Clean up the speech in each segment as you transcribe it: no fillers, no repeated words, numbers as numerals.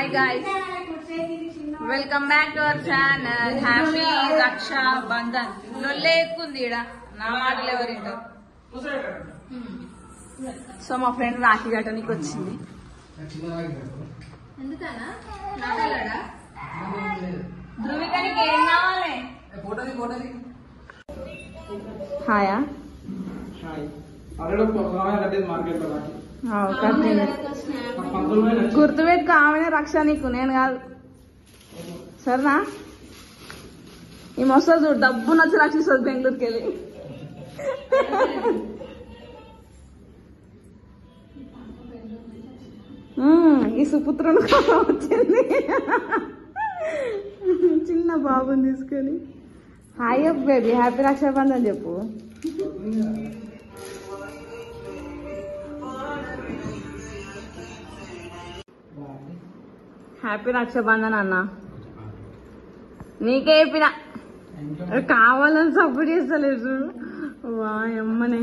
Hi guys, welcome back to our channel. Happy Raksha Bandhan. Lolle ekkundi ida na maatlu evaru intaru. So my friend Rakhi gataniki vachindi. Endukana nakalada Dhruvikaniki em kavale photo di Hi hi already kaavana kadde market lo Rakhi గుర్తుపెట్టుకో ఆమెనే రక్ష నీకు నేను కాదు సరేనా ఈ మొసలు చూడు డబ్బు నచ్చి రక్షిస్తుంది బెంగళూరుకి వెళ్ళి ఈ సుపుత్రుడు వచ్చింది చిన్న బాబుని తీసుకొని hi up baby happy Rakshabandhan చెప్పు హ్యాపీ రక్షాబంధన్ అన్న నీకే చెప్పిన కావాలని సపోర్ట్ చేస్తలేదు వా అమ్మనే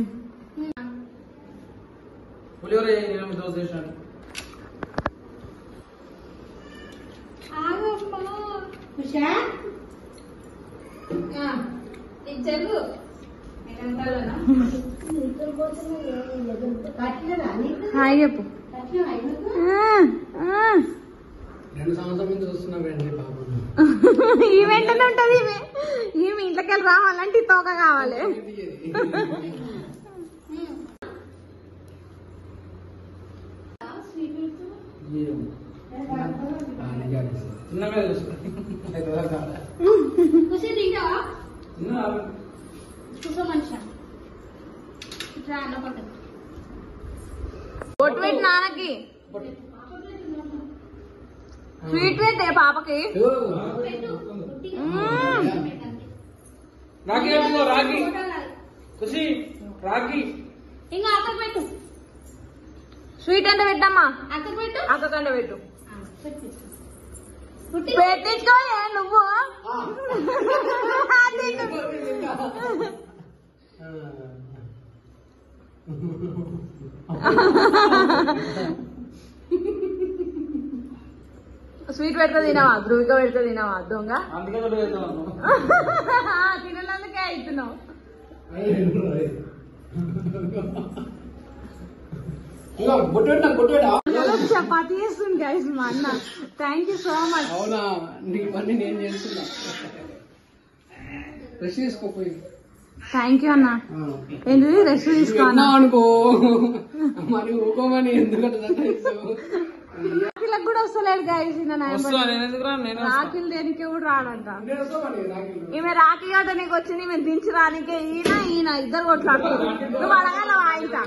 హాయ్ చెప్పు ఈ వెంటనే ఉంటది ఈమె ఇంట్లోకి వెళ్ళి రావాలంటే తోక కావాలి బొట్టు పెట్టి నాన్నకి స్వీట్ పెట్టే పాపకి రాగి ఖుషి రాగి ఇంకా అక్కకు పెట్టు స్వీట్ అంటే పెట్టమ్మా అక్కకంటే పెట్టు పెట్టించుకోలే నువ్వు స్వీట్ పెడితే తినవా ధ్రువిక పెడితే తినవా దొంగ తినడానికి అవుతున్నావు చపాతి చేస్తుంది గైస్ మా అన్న థ్యాంక్ యూ సో మచ్ అవునా నీకు పని నేను చేస్తున్నా రెస్ట్ తీసుకోపోయి థ్యాంక్ యూ అన్న ఏంటిది రెస్ట్ తీసుకోన్నా అనుకో మరి ఊకోమని ఎందుకంటే రాఖీలకు కూడా వస్తలేదు గైస్ రాఖీలు దేనికి కూడా రాడంట ఈమె రాఖీ గట్ట నీకు వచ్చింది ఈమె దించి రానికే ఈయన ఇద్దరు కొట్లాడుతున్నారు నువ్వు అడగాల ఆయన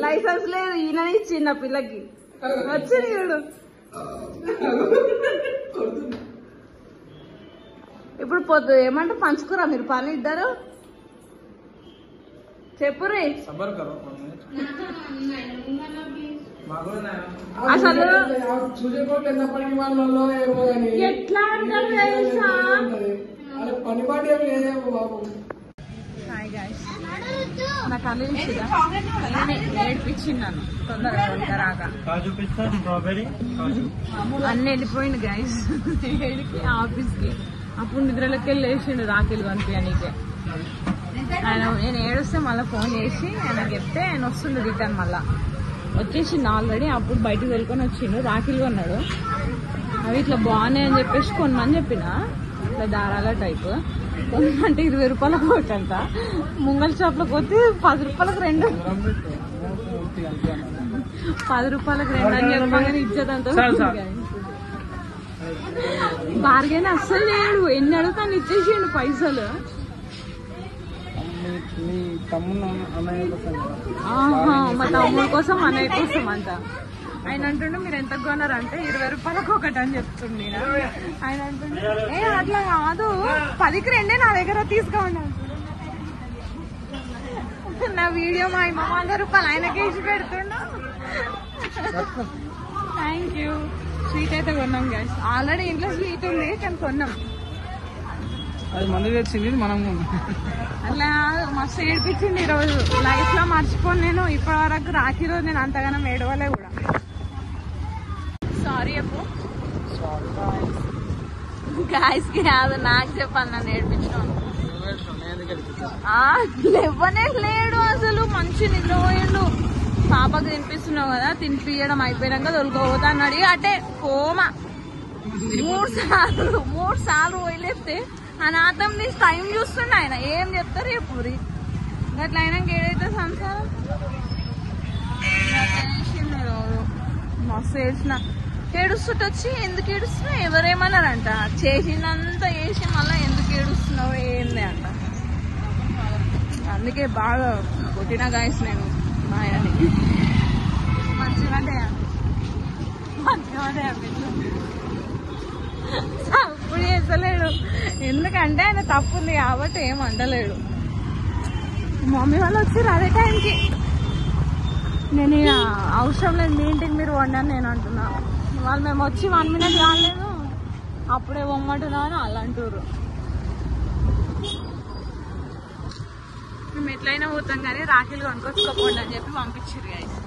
లైసెన్స్ లేదు ఈయన ఇచ్చింది ఆ పిల్లకి వచ్చింది చూడు ఇప్పుడు పొద్దు ఏమంటే పంచుకురా మీరు పని ఇద్దరు చెప్పురే అసలు ఎట్లా అంటారు హాయ్ గైస్ నా కళ్ళు ఏడిపించింది నన్ను తొందరగా రాక అన్ని వెళ్ళిపోయింది గైస్ ఏడికి ఆఫీస్ కి అప్పుడు నిద్రలోకి వెళ్ళి లేచిండు రాఖీలు కనిపించనీకే ఆయన నేను ఏడుస్తే మళ్ళీ ఫోన్ చేసి ఆయన చెప్తే ఆయన వస్తుండు రిటర్న్ మళ్ళా వచ్చేసిండు ఆల్రెడీ అప్పుడు బయటకు వెళ్ళుకొని వచ్చిండు రాఖీలు కొన్నాడు అవి ఇట్లా బాగున్నాయి అని చెప్పేసి కొనమని చెప్పిన ఇట్లా దారాల టైప్ కొనమంటే 20 రూపాయలకు ఒకటంట ముంగల్ షాప్ లోకి వస్తే 10 రూపాయలకు 2 10 రూపాయలకు 2 అని చెప్పగానే ఇచ్చేదంతా బార్గెన్ అస్సలు లేడు ఎన్ని అడుగుతాను ఇచ్చేసిండు పైసలు మా తమ్ముడు కోసం అన్నయ్య కోసం అంట ఆయన అంటుండే మీరు ఎంత కొన్నారంటే 20 రూపాయలకు ఒకటి అని చెప్తుంది ఆయన అంటుండే అట్లా కాదు 10కి 2 నా దగ్గర తీసుకోండి నా వీడియో మా 100 రూపాయలు ఆయనకి వేసి పెడుతుండా థ్యాంక్ యూ స్వీట్ అయితే కొన్నాం గ్యాస్ ఆల్రెడీ ఇంట్లో స్వీట్ ఉంది కానీ కొన్నాం అది మంది తెచ్చింది మనం అట్లా మస్తు ఏడిపించింది ఈరోజు లైఫ్ లో మర్చిపోను నేను ఇప్పటి వరకు రాఖీ రోజు నేను అంతగానం ఏడవలే కూడా గాయస్ కి కాదు, నాకు చెప్పాను నన్ను ఏడిపించడం. లేవనే లేడు అసలు, మంచి నిద్ర పోయిండు. పాపకు తినిపిస్తున్నావు కదా, తినిపియడం అయిపోయాక తొలుకోపోతా అన్నాడు. అంటే కోమ 3 సార్లు పోయలేస్తే అనాథం నీ టైం చూస్తుండే ఆయన. ఏం చెప్తారు ఎప్పుడు అట్లా అయినా ఏడైతే సంసారం మస్తు ఏడ్చిన. ఏడుస్తుంటే వచ్చి ఎందుకు ఏడుస్తున్నావు, ఎవరేమన్నారంట, చేసినంత వేసి మళ్ళీ ఎందుకు ఏడుస్తున్నావు ఏంది అంట. అందుకే బాగా కొట్టిన గాయస్ నేను మా ఆయనని. మంచిగా తప్పుడు చేస్తలేడు, ఎందుకంటే ఆయన తప్పు ఉంది కాబట్టి ఏం అంటలేడు. మమ్మీ వాళ్ళు వచ్చారు అదే టైంకి. నేను ఇక అవసరం లేదు మీ ఇంటికి మీరు వండని నేను అంటున్నా. వాళ్ళు మేము వచ్చి 1 minute కాలేదు అప్పుడే పొమ్మంటున్నా అని వాళ్ళు అంటారు. మేము ఎట్లయినా పోతాం కానీ రాఖీలు కొనుక్కొచ్చుకోపోండి అని చెప్పి పంపించారు గాయస్.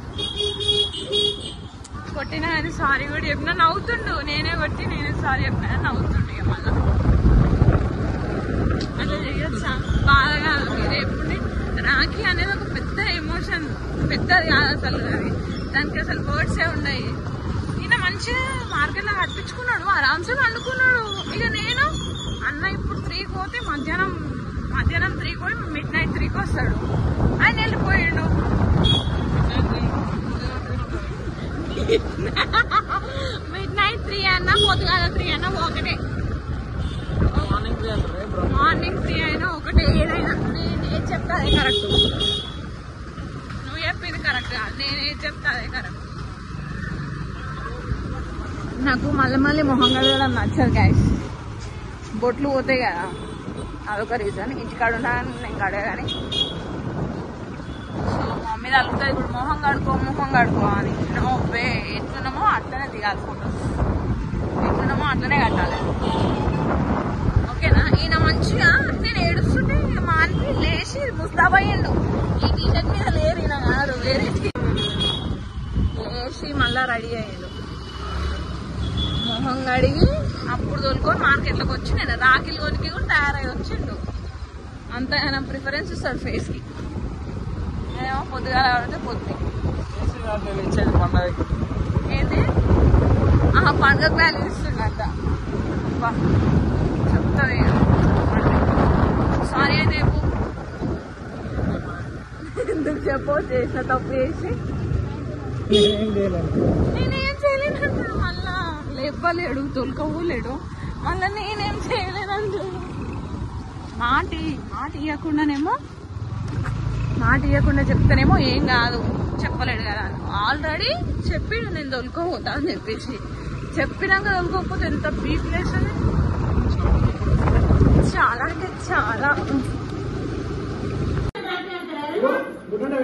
కొట్టినా కానీ సారీ కూడా చెప్పినా నవ్వుతుండు. నేనే కొట్టి నేనే సారీ చెప్పినా నవ్వుతుండు. ఇక మళ్ళీ అట్లా చేయొచ్చా? బాధ కాదు. మీరు ఎప్పుడు రాఖీ అనేది ఒక పెద్ద ఎమోషన్, పెద్దది కాదు అసలు. అది దానికి అసలు వర్డ్సే ఉన్నాయి. ఈయన మంచిగా మార్కెట్లో కట్టించుకున్నాడు, ఆరామ్సే వండుకున్నాడు. ఇక నేను అన్న ఇప్పుడు 3కి పోతే మధ్యాహ్నం 3కి పోయి midnight 3కి వస్తాడు. ఆయన వెళ్ళిపోయాడు. midnight 3 అన్నా పొద్దుగాల 3 అన్నా ఒకటే, మార్నింగ్ 3 అయినా ఒకటే. ఏదైనా నేను ఏది చెప్తా అదే కరెక్ట్. నువ్వు చెప్పింది కరెక్ట్ కాదు, నేను ఏది చెప్తా అదే కరెక్ట్. నాకు మళ్ళీ మొహం కడగడం నచ్చదు గాయస్. బొట్లు పోతాయి కదా, అదొక రీజన్. ఇంటికాడ ఉంటాను నేను కడగాని. సో మమ్మీ తగ్గుతుంది ఇప్పుడు మొహం కడుకో అని. నవ్వే ఎట్లున్నామో అట్లనే దిగాలి ఫోటోస్, ఎట్లున్నామో అట్లనే కట్టాలి. ఓకేనా? ఈయన మంచిగా నేను ఏడుస్తుంటే మా అన్ని లేచి ముస్తాబయ్యిండు. ఈ టీషర్ట్ మీద లేరు, ఈయన కాదు వేరే లేచి మళ్ళా రెడీ అయ్యిండు. మొహం కడిగి అప్పుడు తోలుకొని మార్కెట్లోకి వచ్చి నేను రాఖీలు కొనికి కూడా తయారై వచ్చిండు. అంత ఆయన ప్రిఫరెన్స్ ఇస్తాడు ఫేస్కి. నేనేమో పొద్దుగా పడితే పొద్దు ఏంది పండుగ ప్లాన్ ఇస్తుండ అంత చెప్తుంది. సారీ అయితే ఎందుకు చెప్పు, చేసిన తప్పు చేసి నేనేం చేయలేనంటాడు. మళ్ళా లేపలేడు, తొలకపోలేడు. మళ్ళా నేనేం చేయలేనంటాడు. మాట ఇవ్వకుండా చెప్తానేమో ఏం కాదు, చెప్పలేడు కదా. ఆల్రెడీ చెప్పిండు నేను తొలుకోపోతా అని చెప్పేసి. చెప్పినాక తొలుకోకపోతే ఎంత బీప్ లేస్తుంది. చాలా అంటే చాలా. అట్లా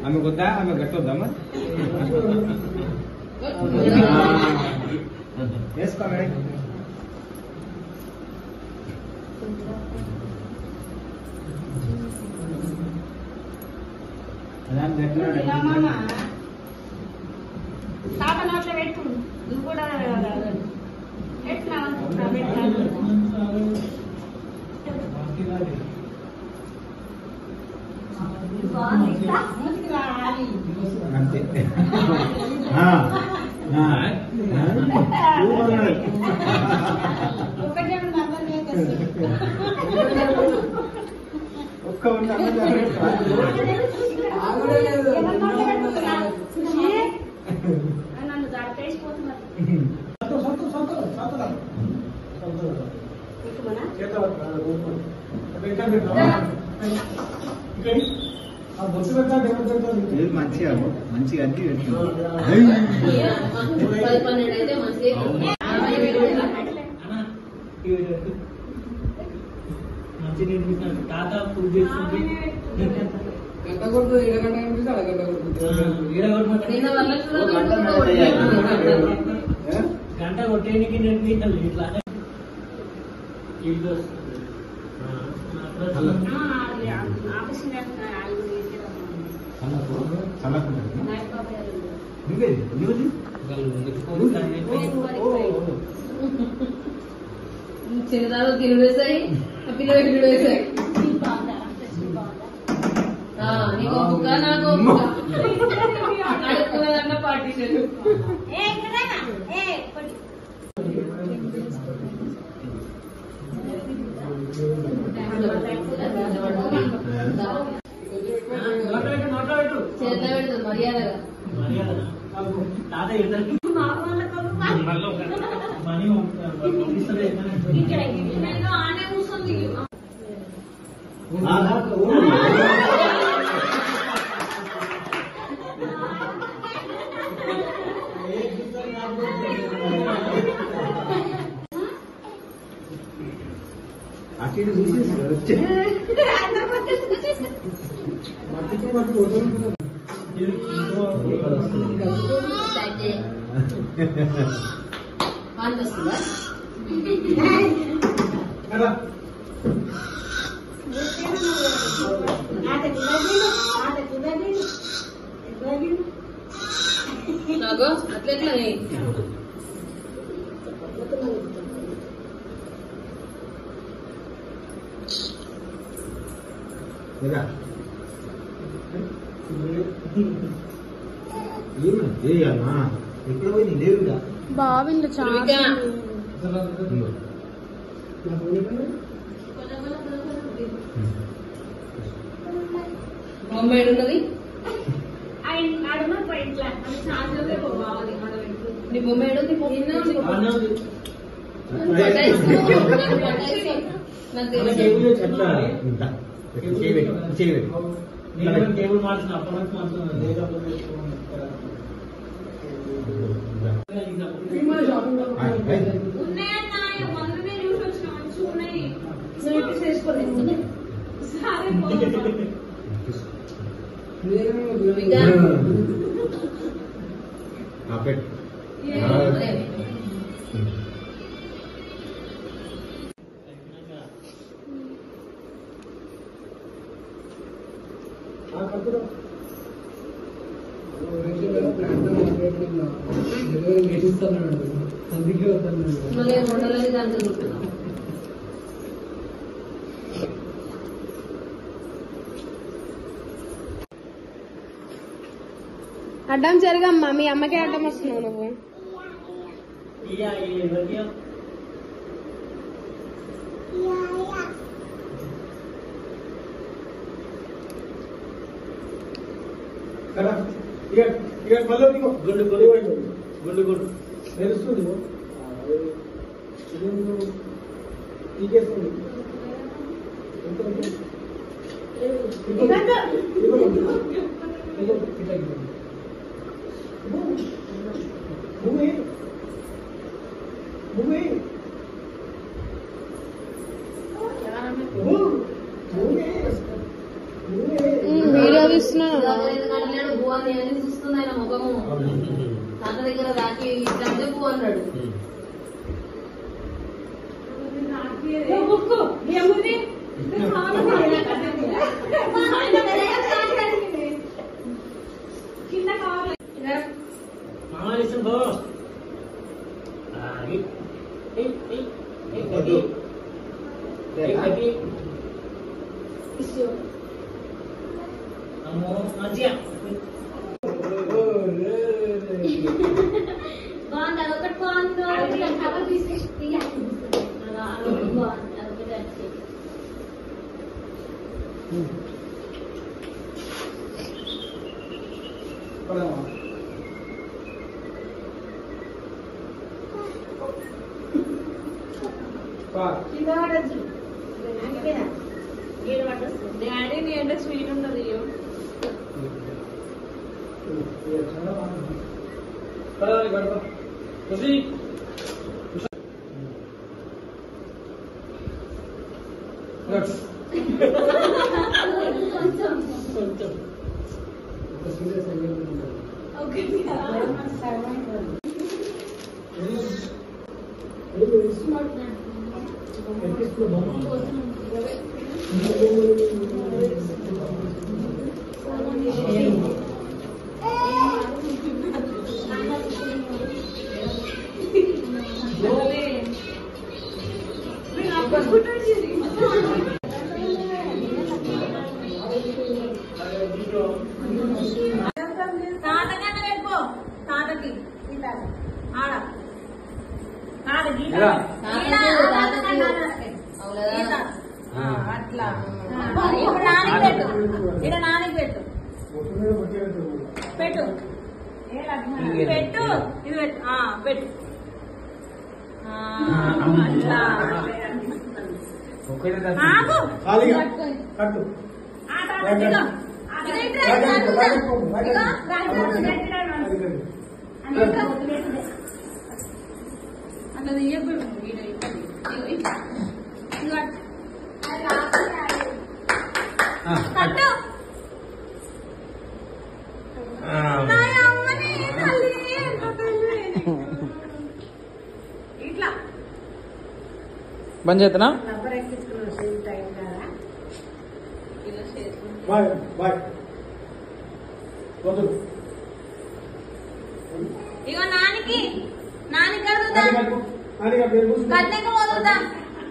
ఆమె కొద్దా ఆమె గట్టొద్దామా వేసుకో మేడం. నువ్వు కూడా ఎట్లా అంతే ఒక్క నన్ను దాటేసిపోతున్నారు. మంచిగా అన్ని తాత పూజ చేస్తుంది. గంట కొడుతుంది, గంట కనిపిస్తే అలా గంట కొడుతుంది. గంట కొట్టేనికి నేను ఇట్లా చిన్నదారు తిరిగేసాయి పిల్లలకి తిరిగేసాయి నీకు బుక్క నాకు అడుక్కున్నదన్న పార్టీషన్ చేతిలో పెడుతుంది మర్యాదగా ఆనే కూర్చొంది అటు చూసేసి వచ్చే అట్లెట్లా ఎక్కడ పోయి లేవుగా బావింది చాలా బొమ్మ ఏడున్నది నీ బొమ్మ ఏడుంది టేబుల్ మార్చిన అప్పటి అందుకే వద్దన్నాడు. అడ్డం జరగమ్మా మీ అమ్మకే అడ్డం వస్తున్నావు నువ్వు గుండు గుండు గుండు గుండు తెలుస్తుంది వీడియో తీస్తున్నాను చూస్తుంది ఆయన ముఖము తన దగ్గర రాకి ఇట్లా పువ్వు అన్నాడు మంచిగా బాగుంది అదొకటి బాగుంది కవర్ తీసేసి బాగుంది అదొకటి డాడీ నీ అంటే స్వీట్ ఉండదు కొంచెం ఒక సీరియస్ అయ్యేది ఓకే తాతకన్నా వెళ్ళిపో తాతకి ఆడ కాదు గీత అట్లా ఇప్పుడు నానికి పెట్టు ఇక్కడ నానికి పెట్టు పెట్టు పెట్టు ఇది పెట్టు పెట్టు అట్లా ఆగు కట్టు అట్లా తీయకూడదు కట్టు ఇట్లా బంద్ చేతనా బాయ్ బాయ్ వద్దు ఇగో నానికి కడుగుతా నానిగా పేరు కట్నంగా వదులుతా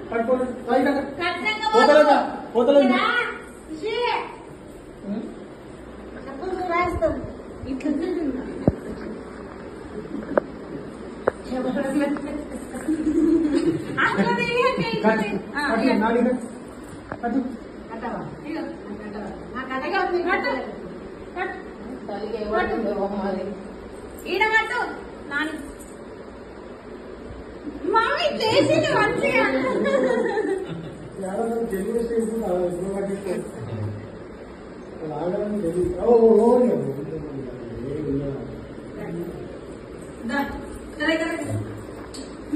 పట్టుకోండి తాగినా కట్నంగా పోతలేదా పోతలేదు నానిగా కట్టు ఈడ కట్టు నాని మమ్మీ చేసింది మంచిగా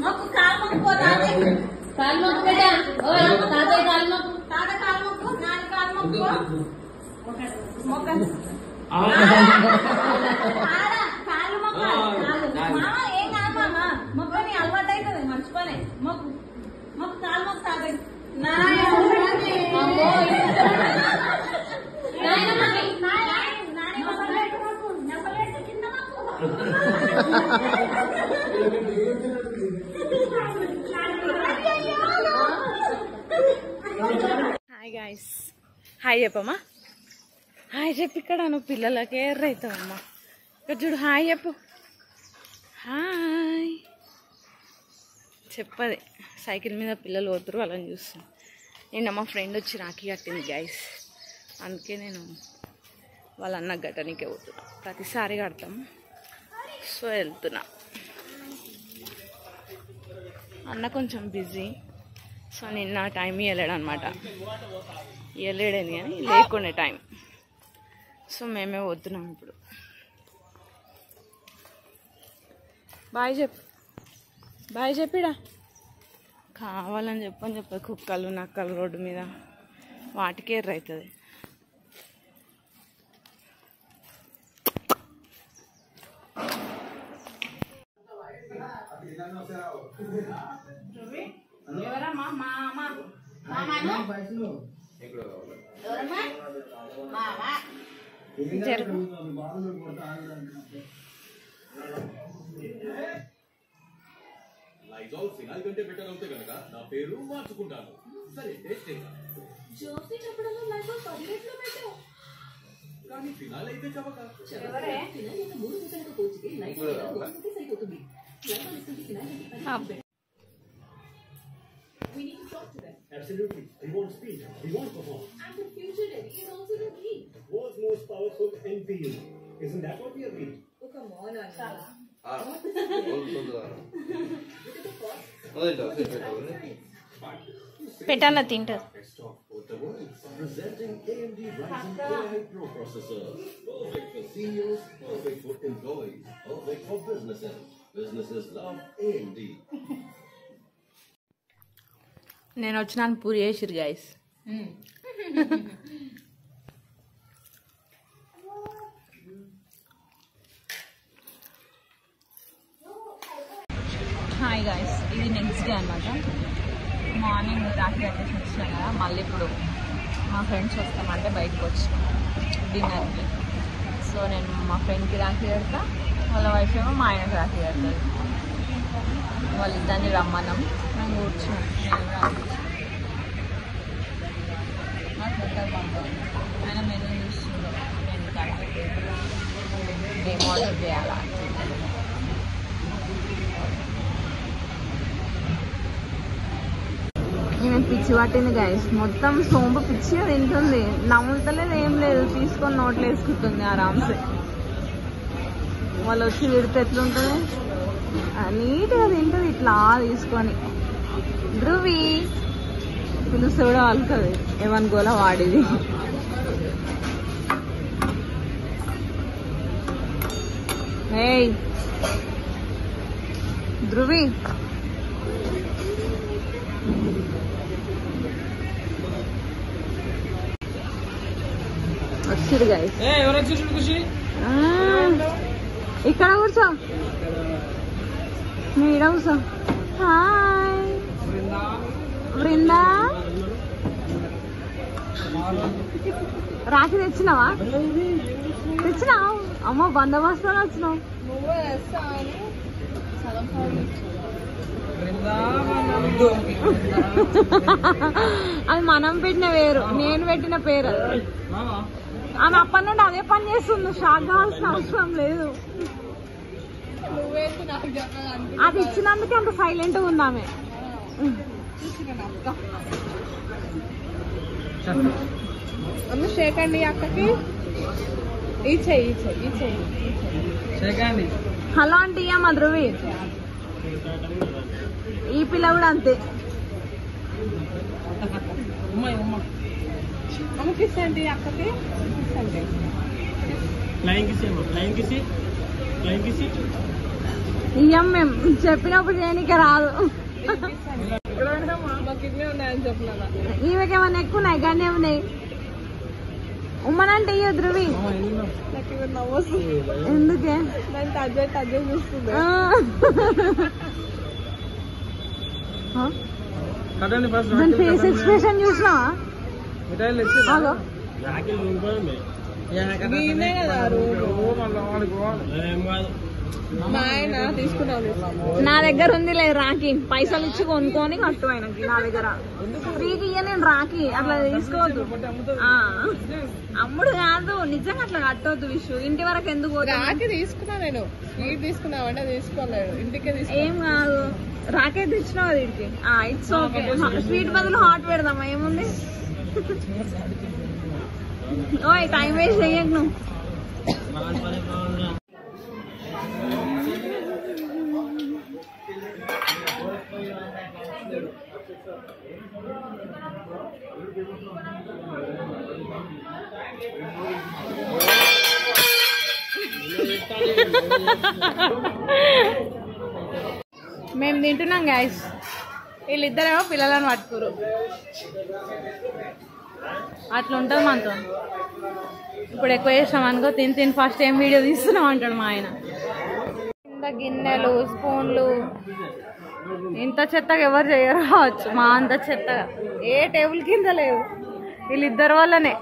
మొక్కు కాలు మొక్కుపోతానే కాలు మొక్కు పెట్టా తాతయ్య కాలు మొక్కు తాత కాలు మొక్కు నాని కాలు మొక్కు మొక్క కాలు మొక్క మామ ఏం కాదు మామ మొక్కని అలవాటు అవుతుంది మర్చిపోలే మొక్కు మొక్కు కాలు మొక్కు తాతయ్య హాయ్ గాయస్ హాయ్ చెప్పమ్మా హాయ్ చెప్పు ఇక్కడ నువ్వు పిల్లలకి ఎర్రవుతావమ్మా ఇక్కడ చూడు హాయ్ చెప్పు హాయ్ చెప్పది సైకిల్ మీద పిల్లలు పోతురు వాళ్ళని చూస్తాను నిన్న మా ఫ్రెండ్ వచ్చి రాఖీ కట్టింది గాయస్ అందుకే నేను వాళ్ళ అన్న గట్టనికే పోతున్నా ప్రతిసారి కడతాం సో వెళ్తున్నా అన్న కొంచెం బిజీ సో నిన్న టైం ఇవ్వలేడు అనమాట ఇవ్వలేడని కానీ లేకుండే టైం సో మేమే పోతున్నాం ఇప్పుడు బాయ్ చెప్పిడా కావాలని చెప్పి కుక్కలు నక్కలు రోడ్డు మీద వాటికి ఎర్రవుతుంది ఎవరమ్మా జరుగు లైజాల్ ఫినాల్ కంటే బెటర్ అవుతే కనుక నా పేరు మార్చుకుంటాను. సరే టేస్ట్ చేద్దాం. జోసి చెప్పడంలో లైజాల్ 10 రేట్లో పెట్టావు. కానీ ఫినాల్ అయితే చవక. ఎవరే ఫినాల్ అయితే 3 రూపాయలకు కోచికి లైజాల్ కోచికి సరిపోతుంది. లైజాల్ ఇస్తుంది ఫినాల్ అంటే we need to talk to them. Absolutely. We want speed. We want performance. And the future ready is also the key. The world's most powerful NPU. Isn't that what we agreed? Oh, come on, Anna. పెట్టాన తింటారు. Best of both the worlds. Presenting AMD Ryzen AI Pro processor. Perfect for CEOs, perfect for employees, perfect for businesses. Businesses love AMD. నేను వచ్చినాను పూరి చేసిరు guys hi guys, ఇది next day అనమాట. Morning రాత్రి కట్టేసి వచ్చినాం కదా, మళ్ళీ ఇప్పుడు మా ఫ్రెండ్స్ వస్తామంటే బయటకు వచ్చినాం డిన్నర్కి. సో నేను మా ఫ్రెండ్కి రాఖీ కడతా, వాళ్ళ వైఫ్ ఏమో మా ఆయనకి రాఖీ కడతారు. వాళ్ళిద్దరిని రమ్మన్నాం, మేము కూర్చున్నాం. ఆయన మెనూ చూస్తున్నాం, ఎందుకంటే ఏం ఆర్డర్ చేయాలా. ఈమె పిచ్చి పట్టింది గైస్, మొత్తం సోంపు పిచ్చిగా తింటుంది, నమ్ముతలేదు ఏం లేదు, తీసుకొని నోట్లు వేసుకుంటుంది ఆరామ్సే. వాళ్ళు వచ్చి విడితే ఎట్లుంటుంది, నీట్గా తింటుంది ఇట్లా తీసుకొని. ధ్రువి పిలుస్తే కూడా వాళ్ళుతుంది, ఏమనుకోలే వాడిది. ఏయ్ ధ్రువి, వచ్చింది గైస్. ఇక్కడ కూర్చో, మీడ కూర్చో. హాయ్ బృందా, రాఖీ తెచ్చినావా? తెచ్చినావు? అమ్మ బందోబస్తులో వచ్చినావు. అది మనం పెట్టిన పేరు, నేను పెట్టిన పేరు అది. ఆమె అప్పటి నుండి అదే పని చేస్తుంది, షాక్ కావాల్సిన అవసరం లేదు. అది ఇచ్చినందుకే అంత సైలెంట్ గా ఉంది ఆమె. షేక్ అండి అక్కకి, ఈ చెయ్యి హలో అంటే ఇయ్యమ్మా ధ్రువి. ఈ పిల్ల కూడా అంతే. అమ్మకిస్తండి అక్కకి, ఇయ్యం మేము చెప్పినప్పుడు చేయనికే రాదు. ఈమెకేమన్నా ఎక్కువ ఉన్నాయి, గన్నీ ఉన్నాయి. ఉమ్మనంటే ఇయ్య ధ్రువి. ఎందుకే దాని ఫేస్ ఎక్స్ప్రెషన్ చూసినావా? నా దగ్గర ఉంది లేదు రాఖీ, పైసలు ఇచ్చి కొనుక్కొని కట్టు ఆయనకి. నా దగ్గర ఫ్రీకి ఇయ్య నేను రాఖీ, అట్లా తీసుకోవద్దు. అమ్ముడు కాదు, నిజంగా అట్లా కట్టవద్దు. విషు ఇంటి వరకు ఎందుకు రాఖీ తీసుకున్నా, నేను స్వీట్ తీసుకున్నావంటే తీసుకోలేదు, ఇంటికి ఏం కాదు. రాఖీ తెచ్చినావు వీడికి, ఇట్స్ ఓకే. స్వీట్ బదులు హాట్ పెడదామా, ఏముంది. ఓయ్ టైం వేస్ట్ చెయ్యకు నువ్వు. మేము తింటున్నాం గైస్, వీళ్ళిద్దరేమో పిల్లలను పట్టుకోరు. అట్లా ఉంటుంది మనతో. ఇప్పుడు ఎక్కువ చేసినాం అనుకో, తిని ఫస్ట్ ఏం వీడియో తీస్తున్నాం అంటాడు మా ఆయన. ఇంత గిన్నెలు స్పూన్లు ఇంత చెత్తగా ఎవరు చేయరు కావచ్చు, మా అంత చెత్తగా ఏ టేబుల్ కింద లేవు, వీళ్ళిద్దరి వల్లనే.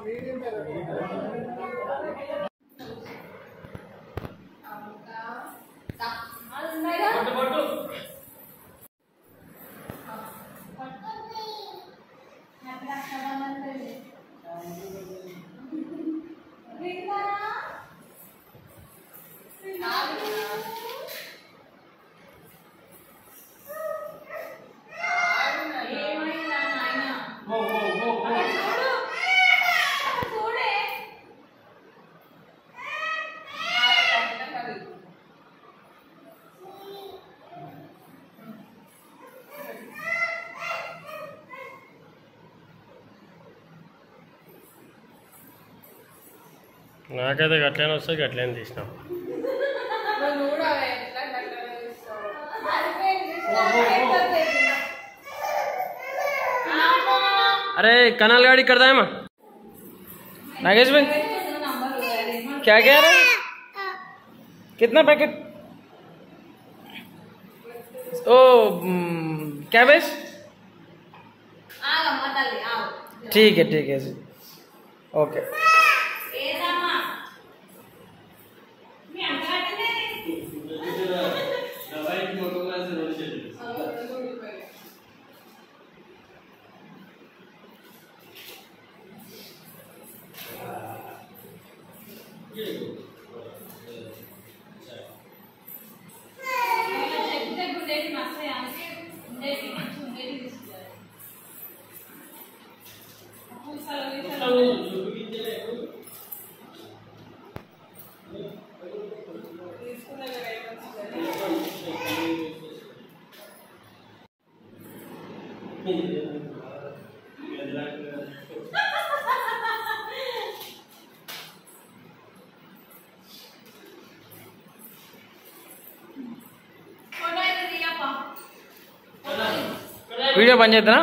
నాకైతే గట్లనే వస్తాయి, గట్లనే తీసినాం. अरे कनाल गाड़ी कर दाए माँ नागेश भाई क्या कह रहे हैं? कितना पैकेट ओ कैबेज ఆగమ్మ తల్లి ఆగు. ठीक है जी ओके ఏదమ్మా वीडियो बंद చేద్దాం